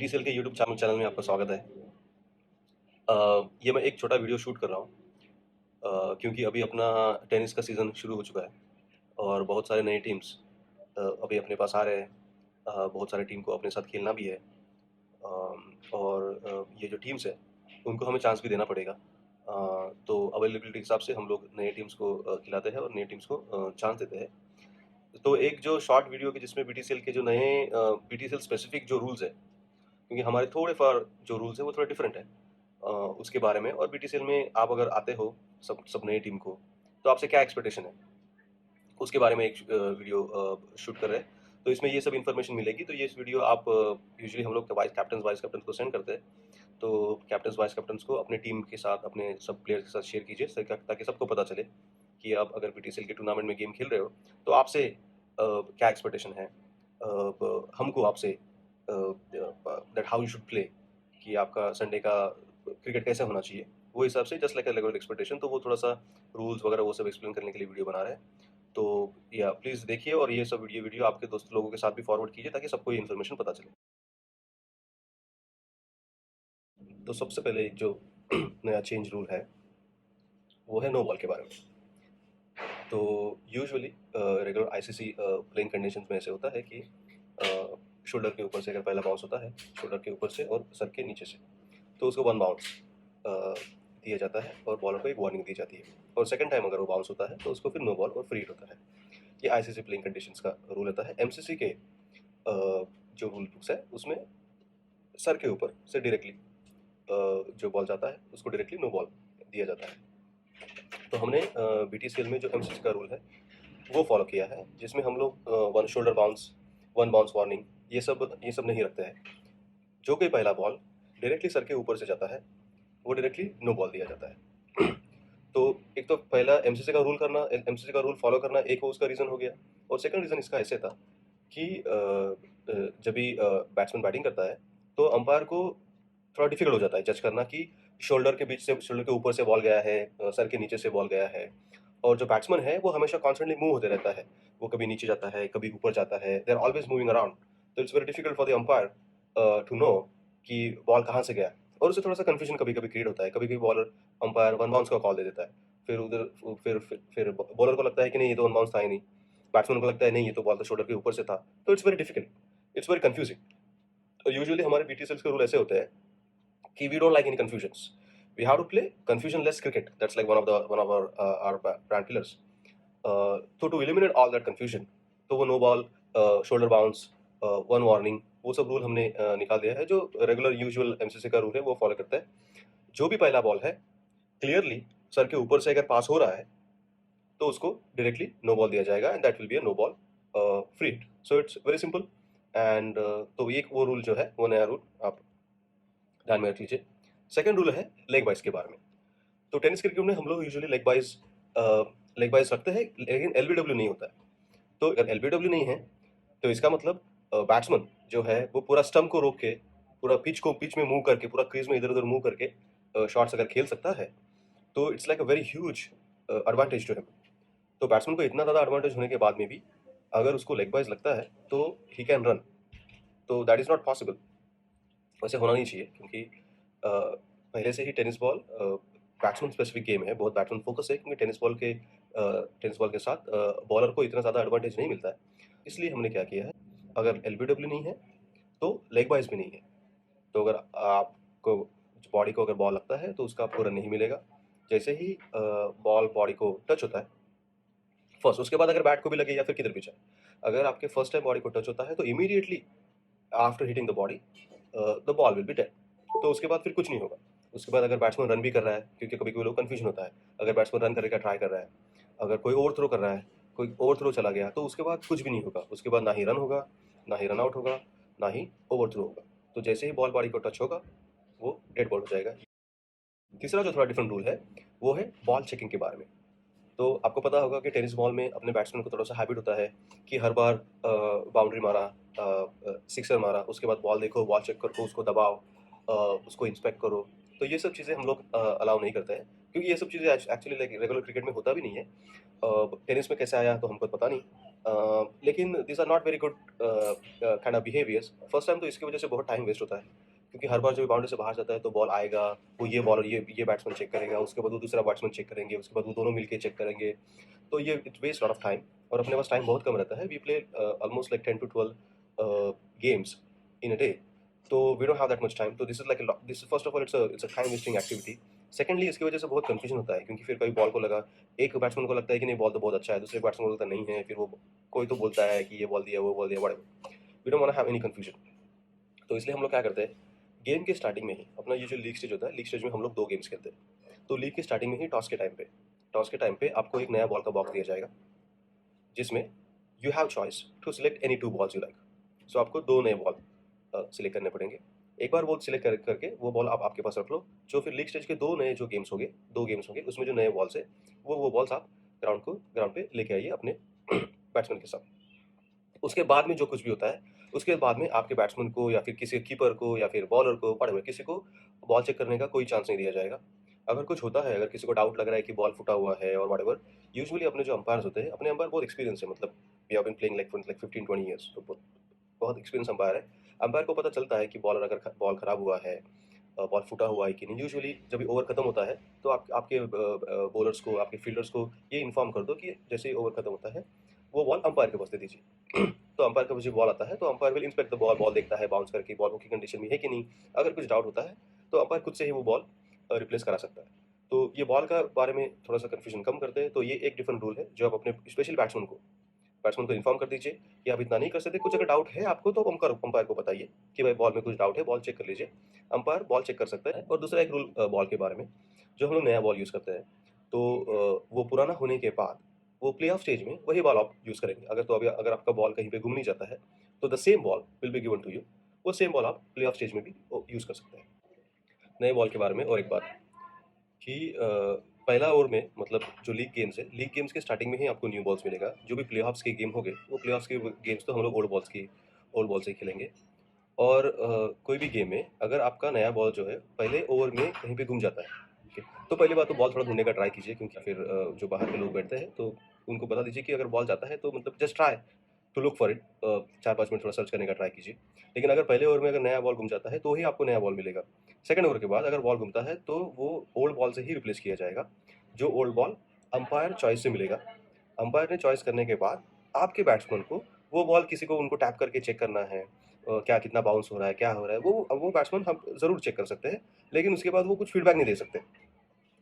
PTCL के YouTube channel में आपका स्वागत है। ये मैं एक छोटा वीडियो शूट कर रहा हूँ क्योंकि अभी अपना टेनिस का सीज़न शुरू हो चुका है और बहुत सारे नए टीम्स अभी अपने पास आ रहे हैं। बहुत सारे टीम को अपने साथ खेलना भी है। और ये जो टीम्स है उनको हमें चांस भी देना पड़ेगा। तो अवेलेबिलिटी के हिसाब से हम लोग नए टीम्स को खिलाते हैं और नए टीम्स को चांस देते हैं। तो एक जो शॉर्ट वीडियो के जिसमें बीटीसीएल के जो नए बीटीसीएल स्पेसिफिक जो रूल्स है, क्योंकि हमारे थोड़े फार जो रूल्स है वो थोड़ा डिफरेंट है उसके बारे में। और बीटीसीएल में आप अगर आते हो सब सब नई टीम को, तो आपसे क्या एक्सपेक्टेशन है उसके बारे में एक वीडियो शूट कर रहे हैं। तो इसमें ये सब इन्फॉर्मेशन मिलेगी। तो ये वीडियो आप यूजुअली हम लोग वाइस कैप्टन को सेंड करते हैं। तो कैप्टन वाइस कैप्टन को अपने टीम के साथ अपने सब प्लेयर्स के साथ शेयर कीजिए ताकि सबको पता चले कि आप अगर बीटीसीएल के टूर्नामेंट में गेम खेल रहे हो तो आपसे क्या एक्सपेक्टेशन है हमको आपसे, that how you should play, कि आपका संडे का क्रिकेट कैसे होना चाहिए वो हिसाब से just like a regular expectation. तो वो थोड़ा सा रूल्स वगैरह वो सब एक्सप्लेन करने के लिए वीडियो बना रहे हैं। तो या प्लीज़ देखिए और ये सब वीडियो आपके दोस्त लोगों के साथ भी फॉरवर्ड कीजिए ताकि सबको ये इन्फॉर्मेशन पता चले। तो सबसे पहले जो नया चेंज रूल है वो है नो बॉल के बारे में। तो usually regular ICC playing conditions में ऐसे होता है कि शोल्डर के ऊपर से अगर पहला बाउंस होता है, शोल्डर के ऊपर से और सर के नीचे से, तो उसको वन बाउंस दिया जाता है और बॉलर को एक वार्निंग दी जाती है। और सेकंड टाइम अगर वो बाउंस होता है तो उसको फिर नो बॉल और फ्री हिट होता है। ये आईसीसी प्लेइंग कंडीशंस का रूल होता है। एमसीसी के जो रूल बुक्स है उसमें सर के ऊपर से डायरेक्टली जो बॉल जाता है उसको डायरेक्टली नो बॉल दिया जाता है। तो हमने बीटीसीएल में जो एमसीसी का रूल है वो फॉलो किया है, जिसमें हम लोग one shoulder bounce, one bounce warning, ये सब नहीं रखते हैं। जो कोई पहला बॉल डायरेक्टली सर के ऊपर से जाता है वो डायरेक्टली नो बॉल दिया जाता है। तो एक तो पहला एमसीसी का रूल फॉलो करना एक वो उसका रीज़न हो गया। और सेकंड रीज़न इसका ऐसे था कि जब भी बैट्समैन बैटिंग करता है तो अंपायर को थोड़ा डिफिकल्ट हो जाता है जज करना कि शोल्डर के ऊपर से बॉल गया है, सर के नीचे से बॉल गया है। और जो बैट्समैन है वो हमेशा कॉन्स्टेंटली मूव होते रहता है। वो कभी नीचे जाता है, कभी ऊपर जाता है, they are always moving around. तो it's very difficult for the umpire to know कि बॉल कहाँ से गया। और उससे थोड़ा सा कन्फ्यूजन कभी-कभी क्रिएट होता है। कभी-कभी बॉलर अंपायर वन बाउंस का कॉल दे देता है। फिर उधर फिर बॉलर को लगता है कि नहीं ये तो वन बाउंस था ही नहीं। बैट्समैन को लगता है नहीं ये तो बॉल तो शोल्डर के ऊपर से था। तो it's very difficult, it's very confusing. तो यूजुअली हमारे बीटीसीएल्स के रूल ऐसे होते हैं कि we don't like any confusions. We have to play confusion-less cricket. That's like one of our brand pillars. So to eliminate all that confusion, तो वो no ball, shoulder bounce, one warning, वो सब rule हमने निकाल दिया है। जो regular usual MCC का रूल है वो फॉलो करता है। जो भी पहला बॉल है क्लियरली सर के ऊपर से अगर पास हो रहा है तो उसको डायरेक्टली नो बॉल दिया जाएगा and that will be a no ball free hit. So it's very simple. And तो ये वो रूल जो है वो नया रूल आप ध्यान में रख लीजिए। सेकंड रूल है लेग बाइज के बारे में। तो टेनिस क्रिकेट में हम लोग यूजुअली लेग बाइज रखते हैं लेकिन एलबीडब्ल्यू नहीं होता है। तो अगर एलबीडब्ल्यू नहीं है तो इसका मतलब बैट्समैन जो है वो पूरा स्टंप को रोक के पूरा पिच में मूव करके पूरा क्रीज में इधर उधर मूव करके शॉट्स अगर खेल सकता है तो it's like a very huge advantage to him. तो बैट्समैन को इतना ज़्यादा एडवांटेज होने के बाद में भी अगर उसको लेग बाइज लगता है तो ही कैन रन। तो दैट इज़ नॉट पॉसिबल। वैसे होना नहीं चाहिए क्योंकि पहले से ही tennis ball batsman specific game है, बहुत बैट्समैन फोकस है क्योंकि टेनिस बॉल के साथ बॉलर को इतना ज़्यादा एडवांटेज नहीं मिलता है। इसलिए हमने क्या किया है, अगर एलबीडब्ल्यू नहीं है तो लेग बाइज भी नहीं है। तो अगर आपको बॉडी को अगर बॉल लगता है तो उसका आपको रन नहीं मिलेगा। जैसे ही बॉल बॉडी को टच होता है फर्स्ट, उसके बाद अगर बैट को भी लगे या फिर किधर भी जाए, अगर आपके फर्स्ट टाइम बॉडी को टच होता है तो immediately after hitting the body the ball will be dead. तो उसके बाद फिर कुछ नहीं होगा। उसके बाद अगर बैट्समैन रन भी कर रहा है, क्योंकि कभी-कभी लोग कन्फ्यूजन होता है, अगर बैट्समैन रन करने का ट्राई कर रहा है, अगर कोई ओवर थ्रो कर रहा है, कोई ओवर थ्रो चला गया, तो उसके बाद कुछ भी नहीं होगा। उसके बाद ना ही रन होगा, ना ही रन आउट होगा, ना ही ओवर थ्रो होगा। तो जैसे ही बॉल बॉडी को टच होगा, वो डेड बॉल हो जाएगा। तीसरा जो थोड़ा डिफरेंट रूल है, वो है बॉल चेकिंग के बारे में। तो आपको पता होगा कि टेनिस बॉल में अपने बैट्समैन को थोड़ा-सा हैबिट होता है कि हर बार बाउंड्री मारा, सिक्सर मारा, उसके बाद बॉल देखो, बॉल चेक करो, उसको दबाओ, उसको इंस्पेक्ट करो। तो ये सब चीज़ें हम लोग अलाउ नहीं करते हैं क्योंकि ये सब चीज़ें एक्चुअली लाइक रेगुलर क्रिकेट में होता भी नहीं है। टेनिस में कैसे आया तो हमको पता नहीं। लेकिन these are not very good kind of behaviours. First time तो इसकी वजह से बहुत टाइम वेस्ट होता है, क्योंकि हर बार जब बाउंड्री से बाहर जाता है तो बॉल आएगा, वो ये बॉलर ये बैट्समैन चेक करेगा, उसके बाद वो दूसरा बैट्समैन चेक करेंगे, उसके बाद वो दोनों मिलके चेक करेंगे, तो ये it waste lot of time. और अपने पास टाइम बहुत कम रहता है, we play almost like 10 to 12 games in a day, तो we don't have that much time. तो this is like this first of all it's a time wasting activity. Secondly इसकी वजह से बहुत कंफ्यूजन होता है, क्योंकि फिर कभी बॉल को लगा, एक बैट्समैन को लगता है कि नहीं बॉल तो बहुत अच्छा है, दूसरे बैट्समैन को लगता नहीं है, फिर वो कोई तो बोलता है कि ये बॉल दिया वो बॉल दिया, whatever, we don't want to have any confusion. तो इसलिए हम लोग क्या करते हैं, गेम के स्टार्टिंग में ही अपना ये जो लीग स्टेज होता है, लीग स्टेज में हम लोग 2 गेम्स खेलते हैं। तो लीग के स्टार्टिंग में ही टॉस के टाइम पे आपको एक नया बॉल का बॉक्स दिया जाएगा, जिसमें you have choice to select any 2 balls you like. So आपको 2 नए बॉल सिलेक्ट करने पड़ेंगे। एक बार बॉल सिलेक्ट करके वो बॉल आप आपके पास रख लो, जो फिर लीग स्टेज के 2 नए जो गेम्स होंगे, 2 गेम्स होंगे, उसमें जो नए बॉल्स है वो बॉल्स आप ग्राउंड पे लेके आइए अपने बैट्समैन के साथ। उसके बाद में जो कुछ भी होता है, उसके बाद में आपके बैट्समैन को या फिर किसी कीपर को या फिर बॉलर को, व्हाटएवर, किसी को बॉल चेक करने का कोई चांस नहीं दिया जाएगा। अगर कुछ होता है, अगर किसी को डाउट लग रहा है कि बॉल फुटा हुआ है और व्हाटएवर, यूजुअली अपने जो अंपायर्स होते हैं, अपने अंपायर बहुत एक्सपीरियंस है, मतलब we have been playing like 15-20 years, तो बहुत एक्सपीरियंस अंपायर है। अंपायर को पता चलता है कि बॉलर अगर बॉल खराब हुआ है, बॉल फूटा हुआ है कि नहीं। यूजुअली जब भी ओवर खत्म होता है तो आपके बॉलर्स को, आपके फील्डर्स को ये इन्फॉर्म कर दो कि जैसे ही ओवर खत्म होता है वो बॉल अंपायर के पास दे दीजिए। तो अंपायर का जो बॉल आता है तो umpire will inspect the ball, ball देखता है बाउंस करके बॉल की कंडीशन में है कि नहीं। अगर कुछ डाउट होता है तो अंपायर खुद से ही वो बॉल रिप्लेस करा सकता है। तो ये बॉल का बारे में थोड़ा सा कन्फ्यूजन कम करते हैं, तो ये एक डिफरेंट रूल है जो आप अपने स्पेशल बैट्समैन को इन्फॉर्म कर दीजिए कि आप इतना नहीं कर सकते, कुछ अगर डाउट है आपको तो अंपायर को बताइए कि भाई बॉल में कुछ डाउट है, बॉल चेक कर लीजिए। अंपायर बॉल चेक कर सकता है। और दूसरा एक रूल बॉल के बारे में, जो हम लोग नया बॉल यूज़ करते हैं, तो वो पुराना होने के बाद वो प्ले ऑफ स्टेज में वही बॉल आप यूज़ करेंगे। अगर आपका बॉल कहीं पे घूम नहीं जाता है तो the same ball will be given to you, वो सेम बॉल आप प्ले ऑफ स्टेज में भी यूज़ कर सकते हैं। नए बॉल के बारे में और एक बात कि पहला ओवर में, मतलब जो लीग गेम्स के स्टार्टिंग में ही आपको न्यू बॉल्स मिलेगा। जो भी प्लेऑफ्स के गेम होंगे, वो प्लेऑफ्स के गेम्स तो हम लोग ओल्ड बॉल से ही खेलेंगे। और कोई भी गेम में अगर आपका नया बॉल जो है पहले ओवर में कहीं पे गुम जाता है, ठीक है, तो पहली बात तो बॉल थोड़ा ढूंढने का ट्राई कीजिए, क्योंकि फिर जो बाहर के लोग बैठते हैं तो उनको बता दीजिए कि अगर बॉल जाता है तो मतलब just try to look for it, 4-5 minute थोड़ा सर्च करने का ट्राई कीजिए। लेकिन अगर पहले ओवर में अगर नया बॉल गुम जाता है तो ही आपको नया बॉल मिलेगा। सेकंड ओवर के बाद अगर बॉल घूमता है तो वो ओल्ड बॉल से ही रिप्लेस किया जाएगा, जो ओल्ड बॉल अंपायर चॉइस से मिलेगा। अंपायर ने चॉइस करने के बाद आपके बैट्समैन को वो बॉल किसी को उनको टैप करके चेक करना है, क्या कितना बाउंस हो रहा है, क्या हो रहा है, वो बैट्समैन हम ज़रूर चेक कर सकते हैं। लेकिन उसके बाद वो कुछ फीडबैक नहीं दे सकते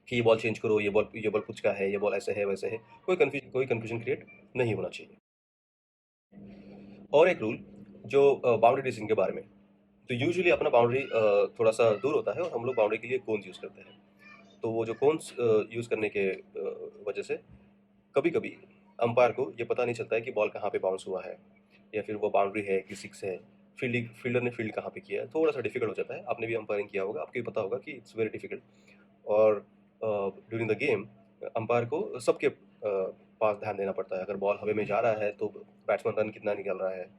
कि ये बॉल चेंज करो, ये बॉल कुछ का है, ये बॉल ऐसे है वैसे है। कोई कन्फ्यूजन क्रिएट नहीं होना चाहिए। और एक रूल जो बाउंड्री डिसीजन के बारे में, तो यूजुअली अपना बाउंड्री थोड़ा सा दूर होता है और हम लोग बाउंड्री के लिए कोन्स यूज़ करते हैं। तो वो जो कोन्स यूज़ करने के वजह से कभी कभी अंपायर को ये पता नहीं चलता है कि बॉल कहाँ पे बाउंस हुआ है, या फिर वो बाउंड्री है कि सिक्स है, फील्डर ने फील्ड कहाँ पे किया है, थोड़ा सा डिफिकल्ट हो जाता है। आपने भी अंपायरिंग किया होगा, आपको भी पता होगा कि इट्स वेरी डिफिकल्ट। और ड्यूरिंग द गेम अंपायर को सबके पास ध्यान देना पड़ता है। अगर बॉल हवा में जा रहा है तो बैट्समैन रन कितना निकल रहा है,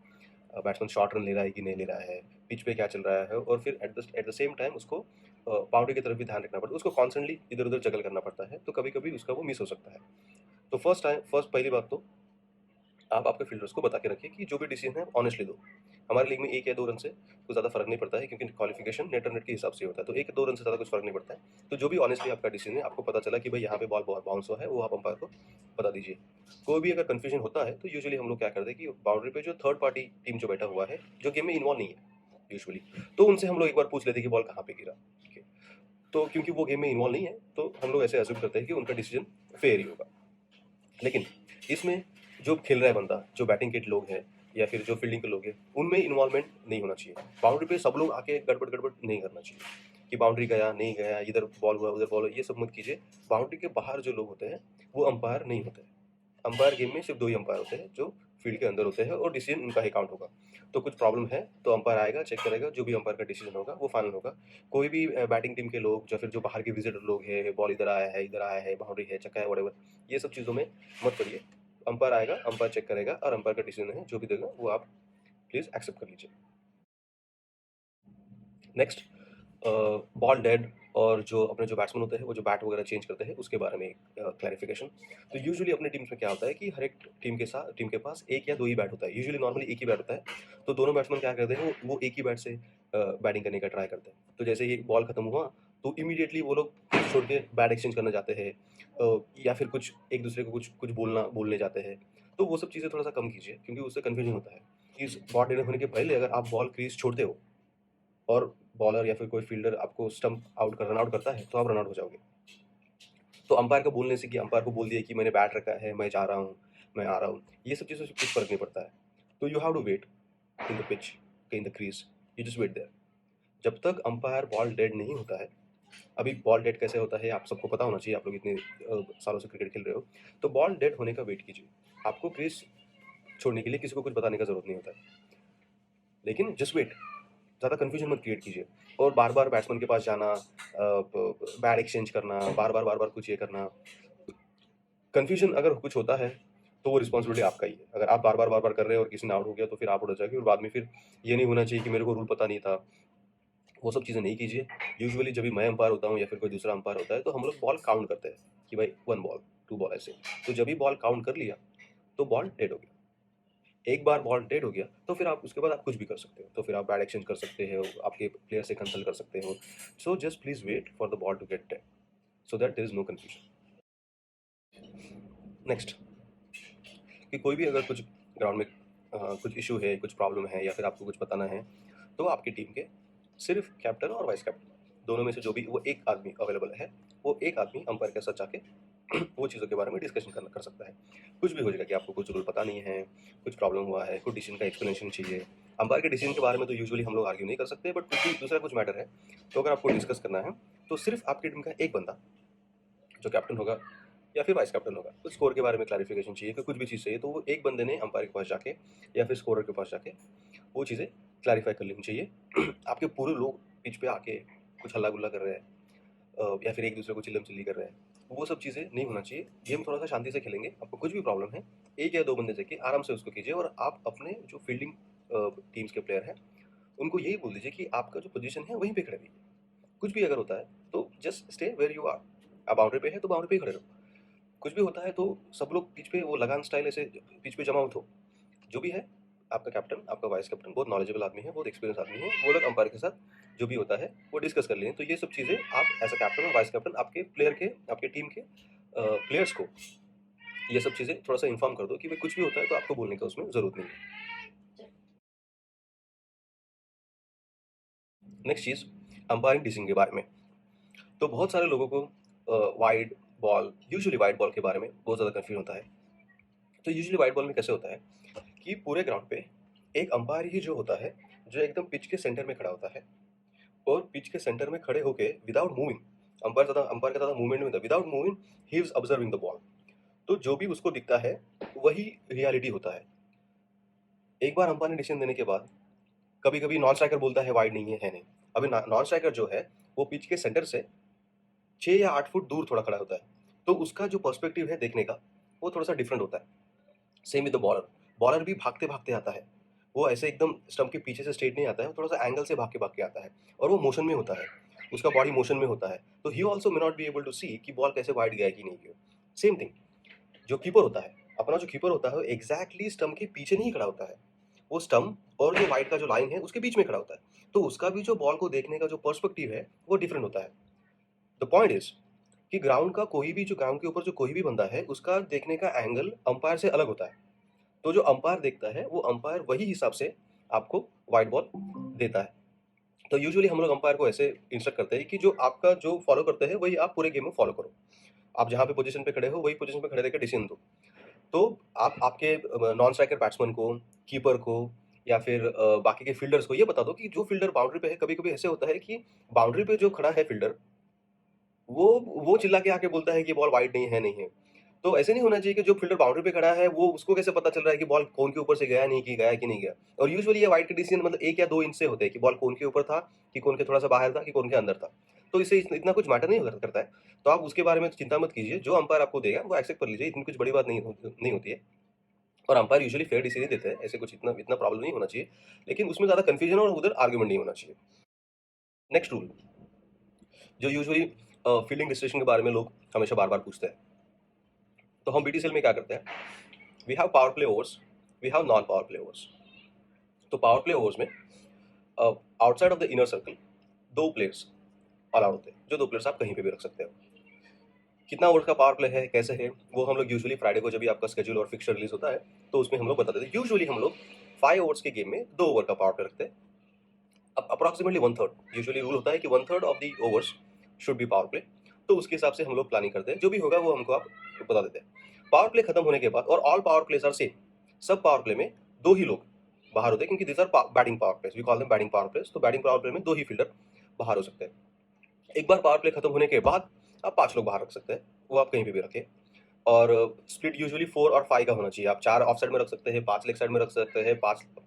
बैट्समैन शॉर्ट रन ले रहा है कि नहीं ले रहा है, पिच पे क्या चल रहा है, और फिर एट द सेम टाइम उसको बाउंड्री की तरफ भी ध्यान रखना पड़ता है, उसको कॉन्स्टेंटली इधर उधर जगल करना पड़ता है, तो कभी कभी उसका वो मिस हो सकता है। तो पहली बात तो आप आपके फील्डर्स को बता के रखिए कि जो भी डिसीजन है ऑनेस्टली दो। हमारे लीग में 1 या 2 रन से कुछ ज़्यादा फर्क नहीं पड़ता है, क्योंकि क्वालिफिकेशन नेट रन रेट के हिसाब से होता है, तो 1 या 2 रन से ज़्यादा कुछ फर्क नहीं पड़ता है। तो जो भी ऑनेस्टली आपका डिसीजन है, आपको पता चला कि भाई यहाँ पे बॉल बाउंस हुआ है, वो आप अंपायर को बता दीजिए। कोई भी अगर कन्फ्यूजन होता है तो यूजुअली हम लोग क्या करते हैं कि बाउंड्री पे जो थर्ड पार्टी टीम जो बैठा हुआ है, जो गेम में इन्वॉल्व नहीं है यूजुअली, तो उनसे हम लोग एक बार पूछ लेते हैं कि बॉल कहाँ पे गिरा, ठीक है। तो क्योंकि वो गेम में इन्वॉल्व नहीं है तो हम लोग ऐसे अज्यूम करते हैं कि उनका डिसीजन फेयर ही होगा। लेकिन इसमें जो खेल रहा है बंदा, जो बैटिंग के लोग हैं या फिर जो फील्डिंग के लोग हैं, उनमें इन्वॉल्वमेंट नहीं होना चाहिए। बाउंड्री पे सब लोग आके गड़बड़ नहीं करना चाहिए कि बाउंड्री गया नहीं गया, इधर बॉल हुआ उधर बॉल हुआ, ये सब मत कीजिए। बाउंड्री के बाहर जो लोग होते हैं वो अंपायर नहीं होते हैं। अंपायर गेम में सिर्फ 2 ही अंपायर होते हैं जो फील्ड के अंदर होते हैं, और डिसीजन उनका ही काउंट होगा। तो कुछ प्रॉब्लम है तो अंपायर आएगा, चेक करेगा, जो भी अंपायर का डिसीजन होगा वो फाइनल होगा। कोई भी बैटिंग टीम के लोग या फिर जो बाहर के विजिटर लोग हैं, बॉल इधर आया है, बाउंड्री है, छक्का है, व्हाटएवर, ये सब चीज़ों में मत करिए। अंपायर आएगा, अंपायर चेक करेगा, और अंपायर का डिसीजन है जो भी देगा वो आप प्लीज़ एक्सेप्ट कर लीजिए। नेक्स्ट, बॉल डेड और जो अपने जो बैट्समैन होते हैं वो जो बैट वगैरह चेंज करते हैं उसके बारे में एक क्लैरिफिकेशन। तो यूजुअली अपने टीम्स में क्या होता है कि हर एक टीम के पास एक या दो ही बैट होता है, यूजुअली नॉर्मली एक ही बैट होता है। तो दोनों बैट्समैन क्या करते हैं, वो एक ही बैट से बैटिंग करने का ट्राई करते हैं। तो जैसे ही बॉल खत्म हुआ तो इमीडिएटली वो लोग छोड़ के बैट एक्सचेंज करने जाते हैं, या फिर कुछ एक दूसरे को कुछ कुछ बोलने जाते हैं। तो वो सब चीज़ें थोड़ा सा कम कीजिए, क्योंकि उससे कन्फ्यूजन होता है कि इस बॉल डेड होने के पहले अगर आप बॉल क्रीज छोड़ते हो और बॉलर या फिर कोई फील्डर आपको स्टंप आउट कर रन आउट करता है तो आप रन आउट हो जाओगे। तो अंपायर को बोलने से कि अंपायर को बोल दिया कि मैंने बैट रखा है, मैं जा रहा हूँ, मैं आ रहा हूँ, ये सब चीज़ों से कुछ फ़र्क नहीं पड़ता है। तो you have to wait in the pitch, in the crease, you just wait there. जब तक अंपायर बॉल डेड नहीं होता है, अभी बॉल डेड कैसे होता है आप सबको पता होना चाहिए, आप लोग इतने सालों से क्रिकेट खेल रहे हो। तो बॉल डेड होने का वेट कीजिए, आपको क्रीज छोड़ने के लिए किसी को कुछ बताने का ज़रूरत नहीं होता है, लेकिन जस्ट वेट, ज़्यादा कन्फ्यूजन मत क्रिएट कीजिए। और बार बार बैट्समैन के पास जाना, बैट एक्सचेंज करना, बार बार कुछ ये करना, कन्फ्यूजन अगर कुछ होता है तो वो रिस्पॉन्सिबिलिटी आपका ही है। अगर आप बार बार कर रहे हो और किसी ने आउट हो गया तो फिर आप आउट हो जाएगी, और बाद में फिर ये नहीं होना चाहिए कि मेरे को रूल पता नहीं था। वो सब चीज़ें नहीं कीजिए। यूजुअली जब भी मैं अंपायर होता हूँ या फिर कोई दूसरा अंपायर होता है तो हम लोग बॉल काउंट करते हैं कि भाई 1 बॉल, 2 बॉल ऐसे। तो जब भी बॉल काउंट कर लिया तो बॉल डेड हो गया। एक बार बॉल डेड हो गया तो फिर आप उसके बाद आप कुछ भी कर सकते हो। तो फिर आप बैट एक्सचेंज कर सकते हो, आपके प्लेयर से कंसल्ट कर सकते हो। So just please wait for the ball to get dead, so that there is no confusion. Next, कि कोई भी अगर कुछ ग्राउंड में कुछ इशू है, कुछ प्रॉब्लम है या फिर आपको कुछ बताना है, तो आपकी टीम के सिर्फ कैप्टन और वाइस कैप्टन दोनों में से जो भी वो एक आदमी अवेलेबल है, वो एक आदमी अंपायर के साथ जाके वो चीज़ों के बारे में डिस्कशन कर सकता है। कुछ भी हो जाएगा कि आपको कुछ रूल पता नहीं है, कुछ प्रॉब्लम हुआ है, कुछ डिसीजन का एक्सप्लेनेशन चाहिए। अंपायर के डिसीजन के बारे में तो यूजुअली हम लोग आर्ग्यू नहीं कर सकते, बट कुछ भी दूसरा कुछ मैटर है तो अगर आपको डिस्कस करना है तो सिर्फ आपकी टीम का एक बंदा जो कैप्टन होगा या फिर वाइस कैप्टन होगा, कुछ स्कोर के बारे में क्लैरिफिकेशन चाहिए कि कुछ भी चीज़ चाहिए तो वो एक बंदे ने अंपायर के पास जाके या फिर स्कोरर के पास जाके वो चीज़ें क्लैरिफाई कर लेनी चाहिए। आपके पूरे लोग पिच पे आके कुछ हल्ला गुल्ला कर रहे हैं, या फिर एक दूसरे को चिल्लम चिल्ली कर रहे हैं, वो सब चीज़ें नहीं होना चाहिए। गेम थोड़ा सा शांति से खेलेंगे। आपको कुछ भी प्रॉब्लम है, एक या दो बंदे जाके आराम से उसको कीजिए, और आप अपने जो फील्डिंग टीम्स के प्लेयर हैं उनको यही बोल दीजिए कि आपका जो पोजीशन है वहीं पे खड़े रहिए। कुछ भी अगर होता है तो just stay where you are. आप बाउंड्री पे है तो बाउंड्री पे ही खड़े रहो। कुछ भी होता है तो सब लोग पिच पे वो लगान स्टाइल ऐसे पिच पे जमा मत हो। जो भी है, आपका कैप्टन, आपका वाइस कैप्टन बहुत नॉलेजेबल आदमी है, बहुत एक्सपीरियंस आदमी है, वो लोग अंपायर के साथ जो भी होता है वो डिस्कस कर लें। तो ये सब चीज़ें आप एज अ कैप्टन और वाइस कैप्टन आपके प्लेयर के, आपके टीम के प्लेयर्स को ये सब चीज़ें थोड़ा सा इन्फॉर्म कर दो कि भाई कुछ भी होता है तो आपको बोलने का उसमें ज़रूरत नहीं है। नेक्स्ट चीज़, अंपायरिंग डिसीजन के बारे में। तो बहुत सारे लोगों को wide ball, usually wide ball के बारे में बहुत ज़्यादा कन्फ्यूजन होता है। तो यूजुअली वाइड बॉल में कैसे होता है कि पूरे ग्राउंड पे एक अंपायर ही जो होता है, जो एकदम पिच के सेंटर में खड़ा होता है, और पिच के सेंटर में खड़े होके विदाउट मूविंग, अंपायर का ज़्यादा मूवमेंट नहीं होता, without moving he is observing the ball. तो जो भी उसको दिखता है वही रियलिटी होता है। एक बार अंपायर ने डिसीजन देने के बाद कभी कभी नॉन स्ट्राइकर बोलता है वाइड नहीं है नहीं। अभी नॉन स्ट्राइकर जो है वो पिच के सेंटर से 6 या 8 फुट दूर थोड़ा खड़ा होता है, तो उसका जो पर्सपेक्टिव है देखने का वो थोड़ा सा डिफरेंट होता है। Same with the bowler, bowler भी भागते भागते आता है, वो ऐसे एकदम स्टंप के पीछे से स्ट्रेट नहीं आता है, वो थोड़ा सा एंगल से भाग के आता है, और वो मोशन में होता है, उसका बॉडी मोशन में होता है। तो he also may not be able to see कि बॉल कैसे वाइड गया है कि नहीं गया। सेम थिंग, जो कीपर होता है, अपना जो कीपर होता है वो एग्जैक्टली स्टंप के पीछे नहीं खड़ा होता है, वो स्टंप और जो वाइड का जो लाइन है उसके बीच में खड़ा होता है। तो उसका भी जो बॉल को देखने का जो पर्सपेक्टिव है वो डिफरेंट होता है। द पॉइंट इज कि ग्राउंड के ऊपर जो कोई भी बंदा है उसका देखने का एंगल अंपायर से अलग होता है। तो जो अंपायर देखता है वो अंपायर वही हिसाब से आपको वाइड बॉल देता है। तो यूजुअली हम लोग अंपायर को ऐसे इंस्ट्रक्ट करते हैं कि जो आपका जो फॉलो करते हैं वही आप पूरे गेम में फॉलो करो। आप जहाँ पे पोजीशन पे खड़े हो वही पोजीशन पे खड़े रहकर डिसीजन दो। तो आप आपके नॉन स्ट्राइकर बैट्समैन को, कीपर को, या फिर बाकी के फील्डर्स को ये बता दो कि जो फील्डर बाउंड्री पे है, कभी-कभी ऐसे होता है कि बाउंड्री पे जो खड़ा है फील्डर, वो वो चिल्ला के आके बोलता है कि बॉल वाइड नहीं है, नहीं है। तो ऐसे नहीं होना चाहिए कि जो फील्डर बाउंड्री पे खड़ा है वो उसको कैसे पता चल रहा है कि बॉल कोन के ऊपर से गया कि नहीं गया। और यूजुअली ये वाइड के डिसीजन मतलब 1 या 2 इंच से होते हैं कि बॉल कोन के ऊपर था, कि कोन के थोड़ा-सा बाहर था, कि कोन के अंदर था। तो इससे इतना कुछ मैटर नहीं करता है। तो आप उसके बारे में चिंता मत कीजिए, जो अंपायर आपको देगा वो एक्सेप्ट कर लीजिए, इतनी कुछ बड़ी बात नहीं होती है। और अंपायर यूजुअली फेयर डिसीजन देते हैं, ऐसे कुछ इतना इतना प्रॉब्लम नहीं होना चाहिए। लेकिन उसमें ज़्यादा कन्फ्यूजन और उधर आर्गुमेंट नहीं होना चाहिए। नेक्स्ट रूल, जो यूजुअली फील्डिंग डिस्ट्रीब्यूशन के बारे में लोग हमेशा बार बार पूछते हैं। तो हम बीटीसीएल में क्या करते हैं, we have power play overs, we have non power play overs. तो पावर प्ले ओवर्स में outside of the inner circle 2 players allowed होते हैं, जो 2 प्लेयर्स आप कहीं पे भी रख सकते हो। कितना ओवर का पावर प्ले है, कैसे है, वो हम लोग यूजुअली फ्राइडे को जब भी आपका शेड्यूल और फिक्सचर रिलीज होता है तो उसमें हम लोग बता देते हैं। यूजुअली हम लोग 5 ओवर्स के गेम में 2 ओवर का पावर प्ले रखते हैं। अब अप्रॉक्सीमेटली 1/3 यूजुअली रूल होता है कि 1/3 of the overs should be power play. तो उसके हिसाब से हम लोग प्लानिंग करते हैं, जो भी होगा वो हमको आप बता देते हैं। पावर प्ले खत्म होने के बाद, और all power plays are same, सब पावर प्ले में 2 ही लोग बाहर होते हैं, क्योंकि this are batting power plays, we call them batting power plays. तो बैटिंग पावर प्ले में 2 ही फील्डर बाहर हो सकते हैं। एक बार पावर प्ले खत्म होने के बाद आप 5 लोग बाहर रख सकते हैं, वो आप कहीं पे भी रखें। और स्प्लिट यूजुअली 4 और 5 का होना चाहिए। आप 4 ऑफ साइड में रख सकते हैं, 5 लेग साइड में रख सकते हैं,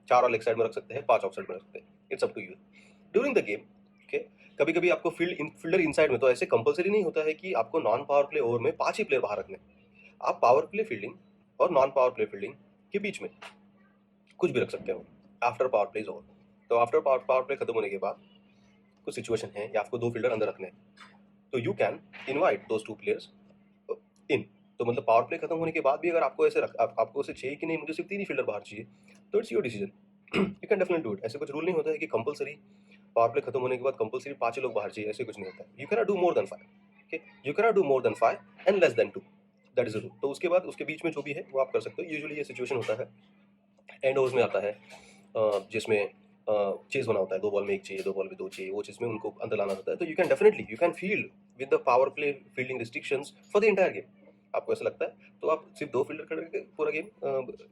4 और लेग साइड में रख सकते हैं, 5 ऑफ साइड में रख सकते हैं। It's up to you during the game. Okay, कभी कभी आपको फील्डर इनसाइड में, तो ऐसे कंपलसरी नहीं होता है कि आपको नॉन पावर प्ले ओवर में 5 ही प्लेयर बाहर रखने। आप पावर प्ले फील्डिंग और नॉन पावर प्ले फील्डिंग के बीच में कुछ भी रख सकते हो after power play is over. तो आफ्टर पावर प्ले खत्म होने के बाद कुछ सिचुएशन है या आपको 2 फील्डर अंदर रखने हैं, तो you can invite those 2 players in. तो मतलब पावर प्ले खत्म होने के बाद भी अगर आपको ऐसे आपको ऐसे चाहिए कि नहीं मुझे सिर्फ 3 ही फील्डर बाहर चाहिए, तो it's your decision, you can definitely do it. ऐसे कुछ रूल नहीं होता है कि कंपलसरी पावर प्ले खत्म होने के बाद कंपलसरी 5 ही लोग बाहर चाहिए, ऐसे कुछ नहीं होता है। You can not do more than 5, okay, you can not do more than 5 and less than 2, that is the rule. तो उसके बाद उसके बीच में जो भी है वो आप कर सकते हो। यूजुअली ये सिचुएशन होता है एंड ओवर्स में आता है, जिसमें चेस बना होता है, 2 बॉल में 1 चाहिए, 2 बॉल में 2 चाहिए, वो चीज़ में उनको अंदर लाना होता है। तो you can definitely you can field with the power play fielding restrictions for the entire game. आपको ऐसा लगता है तो आप सिर्फ 2 फील्डर करके पूरा गेम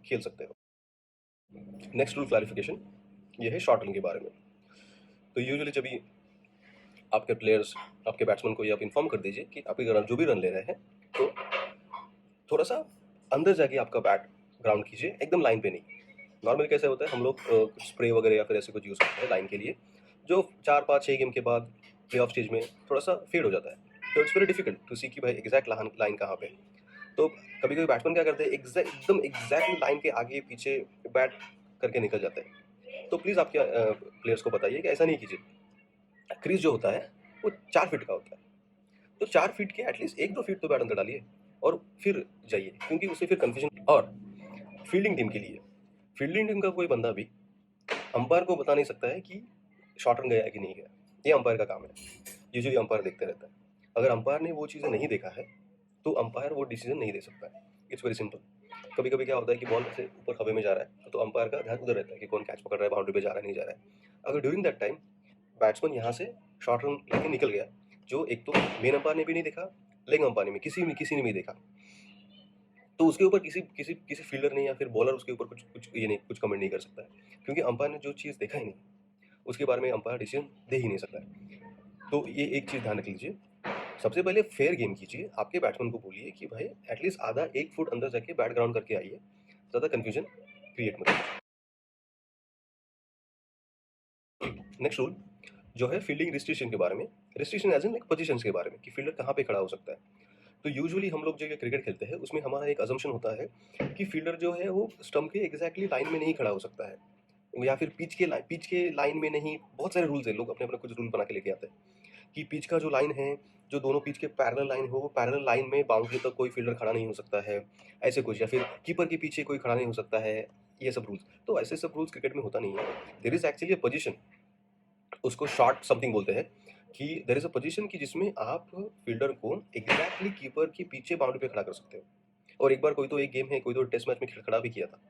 खेल सकते हो। नेक्स्ट रूल क्लैरिफिकेशन ये है शॉर्ट रन के बारे में। तो यूजुअली जब भी आपके प्लेयर्स आपके बैट्समैन को ये आप इन्फॉर्म कर दीजिए कि आप जो भी रन ले रहे हैं, तो थोड़ा सा अंदर जाके आपका बैट ग्राउंड कीजिए, एकदम लाइन पे नहीं। नॉर्मली कैसे होता है, हम लोग स्प्रे वगैरह या फिर ऐसे कुछ यूज़ करते हैं लाइन के लिए, जो 4 5 6 गेम के बाद प्ले ऑफ स्टेज में थोड़ा सा फेड हो जाता है। तो it's very difficult to see कि भाई एग्जैक्ट लाइन कहाँ पे। तो कभी कभी बैट्समैन क्या करते हैं, एकदम एग्जैक्टली लाइन के आगे पीछे बैट करके निकल जाते हैं। तो प्लीज़ आपके प्लेयर्स को बताइए कि ऐसा नहीं कीजिए। क्रीज जो होता है वो 4 फीट का होता है, तो 4 फीट के एटलीस्ट 1 2 फीट तो बैट अंदर डालिए और फिर जाइए, क्योंकि उससे फिर कन्फ्यूजन। और फील्डिंग टीम के लिए, फील्डिंग टीम का कोई बंदा भी अंपायर को बता नहीं सकता है कि शॉर्ट रन गया है कि नहीं गया। ये अंपायर का काम है, यूजुअली अंपायर देखते रहता है। अगर अंपायर ने वो चीज़ें नहीं देखा है तो अंपायर वो डिसीजन नहीं दे सकता है। It's very simple. कभी कभी क्या होता है कि बॉल से ऊपर हवा में जा रहा है, तो अंपायर का ध्यान उधर रहता है कि कौन कैच पकड़ रहा है, बाउंड्री पे जा रहा है नहीं जा रहा है। अगर ड्यूरिंग दैट टाइम बैट्समैन यहाँ से शॉर्ट रन लेके निकल गया, जो एक तो मेन अंपायर ने भी नहीं देखा, लेग अंपायर ने भी, किसी ने भी देखा, तो उसके ऊपर किसी किसी किसी फील्डर ने या फिर बॉलर उसके ऊपर कुछ कुछ ये नहीं, कुछ कमेंट नहीं कर सकता है, क्योंकि अंपायर ने जो चीज़ देखा ही नहीं उसके बारे में अंपायर डिसीजन दे ही नहीं सकता है। तो ये एक चीज़ ध्यान रख लीजिए। सबसे पहले फेयर गेम कीजिए, आपके बैट्समैन को बोलिए कि भाई एटलीस्ट आधा 1 फुट अंदर जाके बैट ग्राउंड करके आइए, ज़्यादा कन्फ्यूजन क्रिएट मत करिए। नेक्स्ट रूल जो है फील्डिंग रिस्ट्रिक्शन के बारे में, restriction as in like positions के बारे में, कि फील्डर कहाँ पे खड़ा हो सकता है। तो यूजुअली हम लोग जो ये क्रिकेट खेलते हैं उसमें हमारा एक अजम्पशन होता है कि फील्डर जो है वो स्टंप के एग्जैक्टली लाइन में नहीं खड़ा हो सकता है, या फिर पिच के लाइन में नहीं। बहुत सारे रूल्स हैं, लोग अपने अपने कुछ रूल बना के लेके आते हैं कि पिच का जो लाइन है, जो दोनों पिच के पैरेलल लाइन हो, वो पैरेलल लाइन में बाउंड्री तक कोई फील्डर खड़ा नहीं हो सकता है, ऐसे कुछ, या फिर कीपर के पीछे कोई खड़ा नहीं हो सकता है, ये सब रूल्स। तो ऐसे सब रूल्स क्रिकेट में होता नहीं है। There is actually a position, उसको शॉर्ट समथिंग बोलते हैं, कि देयर इज अ पोजीशन कि जिसमें आप फील्डर को एग्जैक्टली कीपर के पीछे बाउंड्री पे खड़ा कर सकते हो। और एक बार कोई तो एक गेम है, कोई तो टेस्ट मैच में खड़ा भी किया था।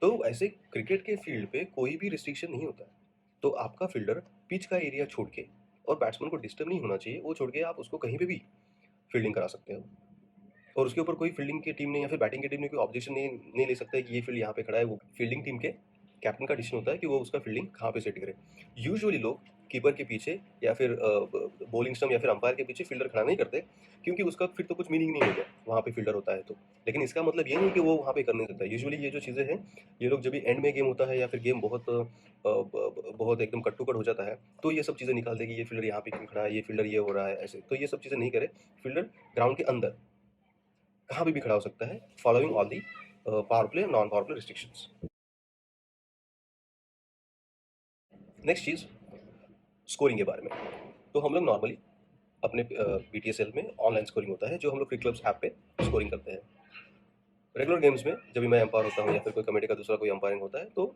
तो ऐसे क्रिकेट के फील्ड पे कोई भी रिस्ट्रिक्शन नहीं होता है। तो आपका फील्डर पिच का एरिया छोड़ के, और बैट्समैन को डिस्टर्ब नहीं होना चाहिए, वो छोड़ के आप उसको कहीं पे भी फील्डिंग करा सकते हो। और उसके ऊपर कोई फील्डिंग की टीम ने या फिर बैटिंग की टीम ने कोई ऑब्जेक्शन नहीं ले सकता है कि ये फील्ड यहाँ पे खड़ा है। वो फील्डिंग टीम के कैप्टन का डिसीजन होता है कि वो उसका फील्डिंग कहाँ पे सेट करे। यूजुअली लोग कीपर के पीछे या फिर बॉलिंग स्टम्प या फिर अंपायर के पीछे फील्डर खड़ा नहीं करते, क्योंकि उसका फिर तो कुछ मीनिंग नहीं हो गया वहाँ पे फील्डर होता है तो। लेकिन इसका मतलब ये नहीं कि वो वहाँ पे कर नहीं सकता। यूजुअली ये जो चीज़ें हैं, ये लोग जब भी एंड में गेम होता है या फिर गेम बहुत एकदम कट टू कट हो जाता है, तो ये सब चीज़ें निकालते हैं कि ये फील्डर यहाँ पे क्यों खड़ा है, ये फील्डर ये हो रहा है ऐसे। तो ये सब चीज़ें नहीं करे, फील्डर ग्राउंड के अंदर कहाँ पे भी खड़ा हो सकता है, following all the power play non power play restrictions. Next cheese scoring के बारे में। तो हम लोग नॉर्मली अपने BTSL में ऑनलाइन स्कोरिंग होता है, जो हम लोग फ्री क्लब्स ऐप पे स्कोरिंग करते हैं। रेगुलर गेम्स में जब भी मैं अंपायर होता हूँ या फिर कोई कमेटी का दूसरा कोई अंपायरिंग होता है, तो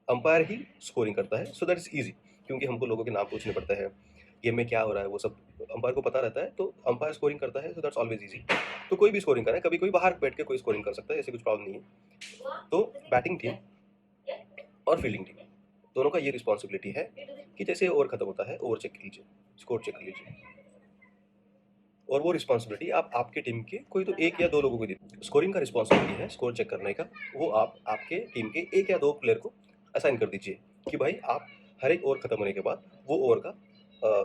अंपायर ही स्कोरिंग करता है, सो दैट इज़ ईज़ी, क्योंकि हमको लोगों के नाम पूछने पड़ते हैं, गेम में क्या हो रहा है वो सब अंपायर को पता रहता है, तो अंपायर स्कोरिंग करता है, सो दैट्स ऑलवेज ईज़ी। तो कोई भी स्कोरिंग करे, कभी कोई बाहर बैठ के कोई स्कोरिंग कर सकता है, ऐसी कुछ प्रॉब्लम नहीं है। तो बैटिंग टीम और फील्डिंग टीम दोनों का ये रिस्पॉन्सिबिलिटी है कि जैसे ओवर खत्म होता है, ओवर चेक कर लीजिए, स्कोर चेक कर लीजिए, और वो रिस्पॉन्सिबिलिटी आप आपके टीम के कोई तो 1 या 2 लोगों को दी। स्कोरिंग का रिस्पॉन्सिबिलिटी है स्कोर चेक करने का, वो आप आपके टीम के 1 या 2 प्लेयर को असाइन कर दीजिए कि भाई आप हर एक ओवर खत्म होने के बाद वो ओवर का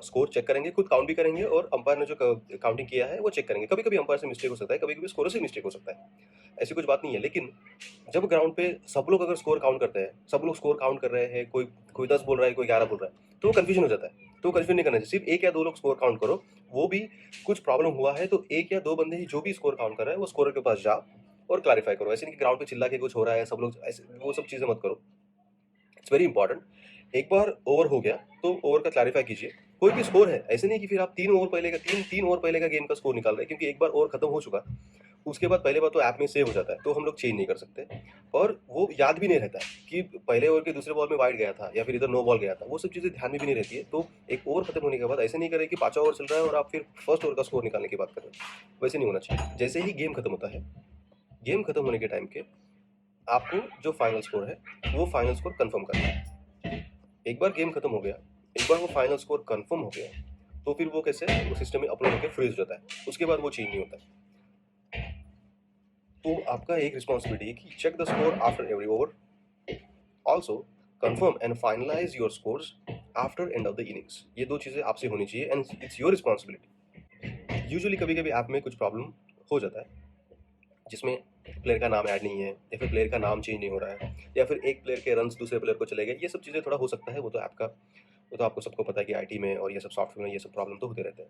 स्कोर चेक करेंगे, खुद काउंट भी करेंगे, और अंपायर ने जो काउंटिंग किया है वो चेक करेंगे। कभी कभी अंपायर से मिस्टेक हो सकता है, कभी कभी स्कोर से मिस्टेक हो सकता है, ऐसी कुछ बात नहीं है। लेकिन जब ग्राउंड पे सब लोग अगर स्कोर काउंट करते हैं, सब लोग स्कोर काउंट कर रहे हैं, कोई कोई 10 बोल रहा है, कोई 11 बोल रहा है, तो वो कंफ्यूजन हो जाता है। तो कंफ्यूजन नहीं करना चाहिए, सिर्फ 1 या 2 लोग स्कोर काउंट करो, वो भी कुछ प्रॉब्लम हुआ है तो 1 या 2 बंदे ही जो भी स्कोर काउंट कर रहा है वो स्कोरर के पास जाओ और क्लैरिफाई करो। ऐसे नहीं कि ग्राउंड पे चिल्ला के कुछ हो रहा है, सब लोग ऐसे वो सब चीज़ें मत करो। It's very important. एक बार ओवर हो गया तो ओवर का क्लैरिफाई कीजिए, कोई भी स्कोर है, ऐसे नहीं कि फिर आप 3 ओवर पहले का 3 ओवर पहले का गेम का स्कोर निकाल रहे हैं, क्योंकि एक बार ओवर खत्म हो चुका, उसके बाद पहले बार तो ऐप में सेव हो जाता है, तो हम लोग चेंज नहीं कर सकते, और वो याद भी नहीं रहता है कि पहले ओवर के दूसरे बॉल में वाइड गया था या फिर इधर नो बॉल गया था, वो सब चीज़ें ध्यान में भी नहीं रहती है। तो एक ओवर खत्म होने के बाद ऐसे नहीं करें कि 5वां ओवर चल रहा है और आप फिर फर्स्ट ओवर का स्कोर निकालने की बात कर रहे हैं, वैसे नहीं होना चाहिए। जैसे ही गेम खत्म होता है, गेम खत्म होने के टाइम के आपको जो फाइनल स्कोर है वो फाइनल स्कोर कंफर्म करना है। एक बार गेम खत्म हो गया, एक बार वो फाइनल स्कोर कंफर्म हो गया, तो फिर वो कैसे वो सिस्टम में अपलोड होकर फ्रीज हो जाता है, उसके बाद वो चेंज नहीं होता। तो आपका एक रिस्पॉन्सिबिलिटी है कि check the score after every over, also confirm and finalise your scores after end of the innings. ये 2 चीज़ें आपसे होनी चाहिए and it's your responsibility. Usually कभी कभी ऐप में कुछ प्रॉब्लम हो जाता है, जिसमें प्लेयर का नाम ऐड नहीं है या फिर प्लेयर का नाम चेंज नहीं हो रहा है या फिर एक प्लेयर के रन्स दूसरे प्लेयर को चले गए, ये सब चीज़ें थोड़ा हो सकता है। वो तो ऐप का, वो तो आपको सबको पता है कि आईटी में और ये सब सॉफ्टवेयर में ये सब प्रॉब्लम तो होते रहते हैं।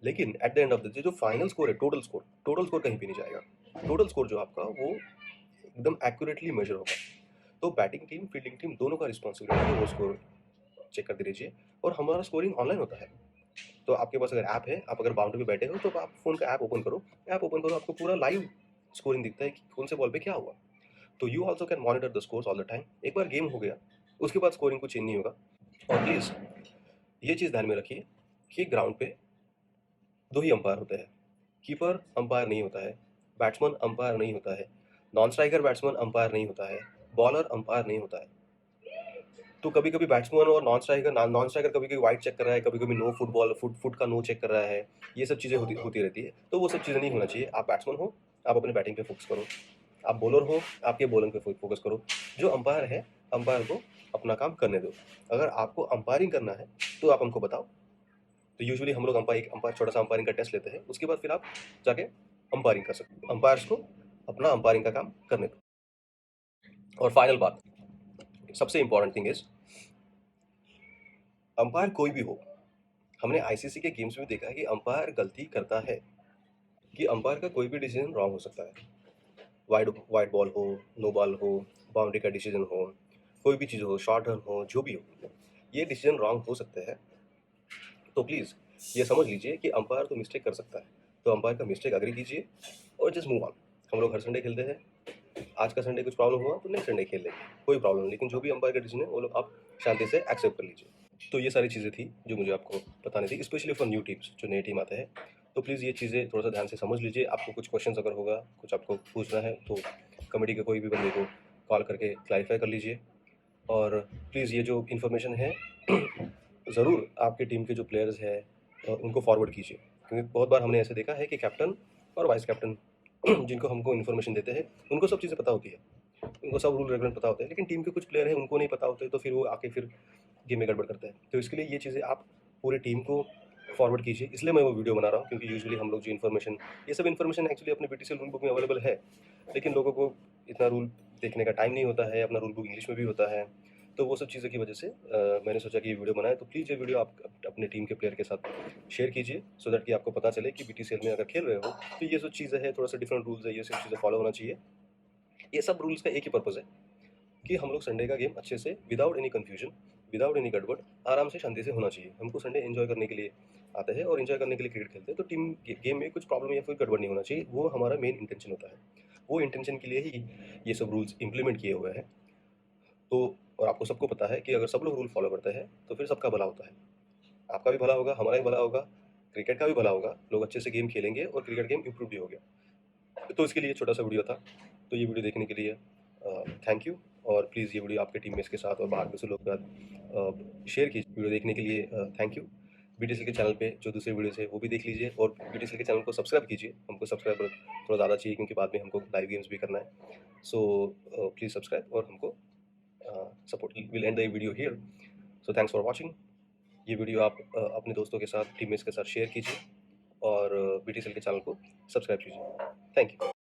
लेकिन at the end of the day जो फाइनल स्कोर है, टोटल स्कोर कहीं भी नहीं जाएगा। टोटल स्कोर जो आपका वो एकदम एक्यूरेटली मेजर होगा। तो बैटिंग टीम फील्डिंग टीम दोनों का रिस्पॉन्सिबिलिटी है वो स्कोर चेक कर दीजिए। और हमारा स्कोरिंग ऑनलाइन होता है, तो आपके पास अगर ऐप है, आप अगर बाउंड्री पे बैठे हो तो आप फ़ोन का ऐप ओपन करो, आपको पूरा लाइव स्कोरिंग दिखता है कि कौन से बॉल पे क्या हुआ। तो you also can monitor the scores all the time. एक बार गेम हो गया उसके बाद स्कोरिंग को चेंज नहीं होगा। और प्लीज़ ये चीज़ ध्यान में रखिए कि ग्राउंड पे 2 ही अंपायर होते हैं, कीपर अंपायर नहीं होता है, बैट्समैन अंपायर नहीं होता है, नॉन स्ट्राइकर बैट्समैन अंपायर नहीं होता है, बॉलर अंपायर नहीं होता है। तो कभी कभी बैट्समैन और नॉन स्ट्राइकर कभी कभी वाइड चेक कर रहा है, कभी कभी नो फुटबॉल फुट का नो चेक कर रहा है, ये सब चीज़ें होती रहती है। तो वो सब चीज़ें नहीं होना चाहिए। आप बैट्समैन हो, आप अपने बैटिंग पे फोकस करो, आप बॉलर हो, आपके बॉलिंग पे फोकस करो। जो अंपायर है, अंपायर को अपना काम करने दो। अगर आपको अंपायरिंग करना है तो आप हमको बताओ। तो यूजुअली हम लोग अंपायर छोटा सा अंपायरिंग का टेस्ट लेते हैं, उसके बाद फिर आप जाके अंपायरिंग कर सकते हो। अंपायर्स को अपना अंपायरिंग का काम करने दो। और फाइनल बात, सबसे इंपॉर्टेंट थिंग इज, अंपायर कोई भी हो, हमने आईसीसी के गेम्स में देखा है कि अंपायर गलती करता है, कि अंपायर का कोई भी डिसीजन रॉन्ग हो सकता है। वाइड वाइड बॉल हो, नो बॉल हो, बाउंड्री का डिसीजन हो, कोई भी चीज़ हो, शॉर्ट रन हो, जो भी हो, ये डिसीजन रॉन्ग हो सकते हैं। तो प्लीज़ ये समझ लीजिए कि अंपायर तो मिस्टेक कर सकता है, तो अंपायर का मिस्टेक अग्री कीजिए और जस्ट मूव ऑन। हम लोग हर संडे खेलते हैं, आज का संडे कुछ प्रॉब्लम हुआ तो नेक्स्ट संडे खेल लेंगे, कोई प्रॉब्लम नहीं। लेकिन जो भी अंपायर का डिसीजन है वो लोग आप शांति से एक्सेप्ट कर लीजिए। तो ये सारी चीज़ें थी जो मुझे आपको बतानी थी, स्पेशली फॉर न्यू टीम्स, जो नई टीम आते हैं। तो प्लीज़ ये चीज़ें थोड़ा सा ध्यान से समझ लीजिए। आपको कुछ क्वेश्चंस अगर होगा, कुछ आपको पूछना है, तो कमेटी के कोई भी बंदे को कॉल करके क्लैरिफाई कर लीजिए। और प्लीज़ ये जो इन्फॉर्मेशन है ज़रूर आपके टीम के जो प्लेयर्स हैं उनको फॉरवर्ड कीजिए, क्योंकि बहुत बार हमने ऐसे देखा है कि कैप्टन और वाइस कैप्टन जिनको हमको इन्फॉर्मेशन देते हैं उनको सब चीज़ें पता होती है, उनको सब रूल रेगुलेशन पता होते हैं, लेकिन टीम के कुछ प्लेयर हैं उनको नहीं पता होते, तो फिर वो आके फिर गेम में गड़बड़ करते हैं। तो इसके लिए ये चीज़ें आप पूरी टीम को फॉरवर्ड कीजिए। इसलिए मैं वो वीडियो बना रहा हूँ, क्योंकि यूजुअली हम लोग जो इन्फॉर्मेशन, ये सब इन्फॉर्मेशन एक्चुअली अपने बीटीसीएल रूल बुक में अवेलेबल है, लेकिन लोगों को इतना रूल देखने का टाइम नहीं होता है, अपना रूल बुक इंग्लिश में भी होता है। तो वो सब चीज़ों की वजह से मैंने सोचा कि ये वीडियो बनाए। तो प्लीज़ ये वीडियो आप अपने टीम के प्लेयर के साथ शेयर कीजिए, सो दैट कि आपको पता चले कि बीटीसीएल में अगर खेल रहे हो तो ये सब चीज़ें हैं, थोड़ा सा डिफरेंट रूल्स है, ये सब चीज़ें फॉलो होना चाहिए। ये सब रूल्स का एक ही पर्पज़ है कि हम लोग संडे का गेम अच्छे से without any confusion, without any गड़बड़, आराम से शांति से होना चाहिए। हमको संडे एंजॉय करने के लिए आता है और एंजॉय करने के लिए क्रिकेट खेलते हैं, तो टीम गेम में कुछ प्रॉब्लम या फिर गड़बड़ नहीं होना चाहिए, वो हमारा मेन इंटेंशन होता है। वो इंटेंशन के लिए ही ये सब रूल्स इम्प्लीमेंट किए हुए हैं। तो और आपको सबको पता है कि अगर सब लोग रूल फॉलो करते हैं तो फिर सबका भला होता है। आपका भी भला होगा, हमारा भी भला होगा, क्रिकेट का भी भला होगा, लोग अच्छे से गेम खेलेंगे और क्रिकेट गेम इम्प्रूव भी हो गया। तो इसके लिए छोटा सा वीडियो था। तो ये वीडियो देखने के लिए थैंक यू। और प्लीज़ ये वीडियो आपके टीममेट्स के साथ और बाहर में से लोग के साथ शेयर कीजिए। वीडियो देखने के लिए थैंक यू। बीटीएसएल के चैनल पे जो दूसरे वीडियोस है वो भी देख लीजिए और बीटीएसएल के चैनल को सब्सक्राइब कीजिए। हमको सब्सक्राइबर थोड़ा ज़्यादा चाहिए क्योंकि बाद में हमको लाइव गेम्स भी करना है। सो प्लीज़ सब्सक्राइब और हमको support. Will and the video here. So thanks for watching. ये वीडियो आप अपने दोस्तों के साथ, टीममेट्स के साथ शेयर कीजिए और बीटीएसएल के चैनल को सब्सक्राइब कीजिए। Thank you.